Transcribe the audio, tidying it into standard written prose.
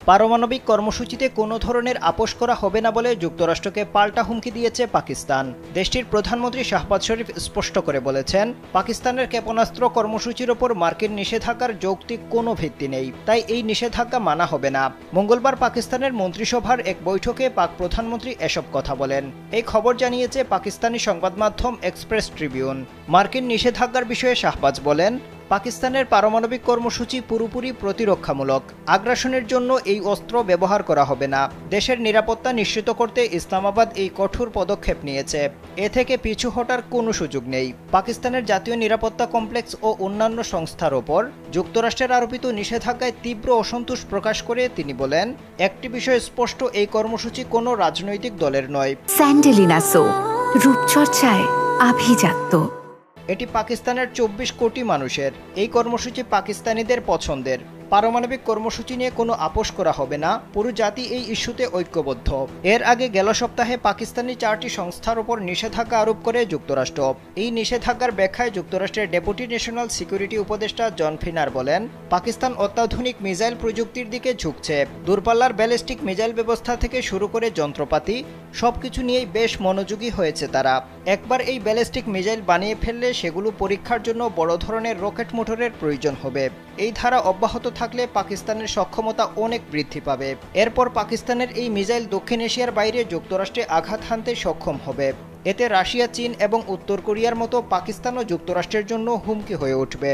পারমাণবিক কর্মসূচিতে কোনো ধরনের আপোষ করা হবে না বলে যুক্তরাষ্ট্রকে পাল্টা হুমকি দিয়েছে পাকিস্তান। দেশটির প্রধানমন্ত্রী শাহবাজ শরীফ স্পষ্ট করে বলেছেন, পাকিস্তানের ক্ষেপণাস্ত্র কর্মসূচির ওপর মার্কিন নিষেধাজ্ঞার যৌক্তিক কোনো ভিত্তি নেই, তাই এই নিষেধাজ্ঞা মানা হবে না। মঙ্গলবার পাকিস্তানের মন্ত্রিসভার এক বৈঠকে পাক প্রধানমন্ত্রী এসব কথা বলেন। এই খবর জানিয়েছে পাকিস্তানি সংবাদ মাধ্যম এক্সপ্রেস ট্রিবিউন। মার্কিন নিষেধাজ্ঞার বিষয়ে শাহবাজ বলেন, পাকিস্তানের পারমাণবিক কর্মসূচি পুরোপুরি প্রতিরক্ষামূলক। আগ্রাসনের জন্য এই অস্ত্র ব্যবহার করা হবে না। দেশের নিরাপত্তা নিশ্চিত করতে ইসলামাবাদ এই কঠোর পদক্ষেপ নিয়েছে। এ থেকে পিছু হটার কোনো সুযোগ নেই। পাকিস্তানের জাতীয় নিরাপত্তা কমপ্লেক্স ও অন্যান্য সংস্থার ওপর যুক্তরাষ্ট্রের আরোপিত নিষেধাজ্ঞায় তীব্র অসন্তোষ প্রকাশ করে তিনি বলেন, একটি বিষয় স্পষ্ট, এই কর্মসূচি কোনো রাজনৈতিক দলের নয়। স্যান্ডেলিনা সো, রূপচর্চায় আভিজাত্য। এটি পাকিস্তানের 24 কোটি মানুষের। এই কর্মসূচি পাকিস্তানিদের পছন্দের। পারমাণবিক কর্মসূচি নিয়ে কোনো আপোষ করা হবে না। পুরো জাতি এই ইস্যুতে ঐক্যবদ্ধ। এর আগে গেল সপ্তাহে পাকিস্তানি 4টি সংস্থার উপর নিষেধাজ্ঞা আরোপ করে যুক্তরাষ্ট্র। এই নিষেধাজ্ঞার ব্যাখ্যায় যুক্তরাষ্ট্রের ডেপুটি ন্যাশনাল সিকিউরিটি উপদেষ্টা জন ফিনার বলেন, পাকিস্তান অত্যাধুনিক মিসাইল প্রযুক্তির দিকে ঝুঁকছে। দূরপাল্লার ব্যালিস্টিক মিসাইল ব্যবস্থা থেকে শুরু করে যন্ত্রপাতি সবকিছু নিয়েই বেশ মনোযোগী হয়েছে তারা। একবার এই ব্যালিস্টিক মিসাইল বানিয়ে ফেললে সেগুলো পরীক্ষার জন্য বড় ধরনের রকেট মোটরের প্রয়োজন হবে। এই ধারা অব্যাহত থাকলে পাকিস্তানের সক্ষমতা অনেক বৃদ্ধি পাবে। এরপর পাকিস্তানের এই মিসাইল দক্ষিণ এশিয়ার বাইরে যুক্তরাষ্ট্রে আঘাত হানতে সক্ষম হবে। এতে রাশিয়া, চীন এবং উত্তর কোরিয়ার মতো পাকিস্তান ও যুক্তরাষ্ট্রের জন্য হুমকি হয়ে উঠবে।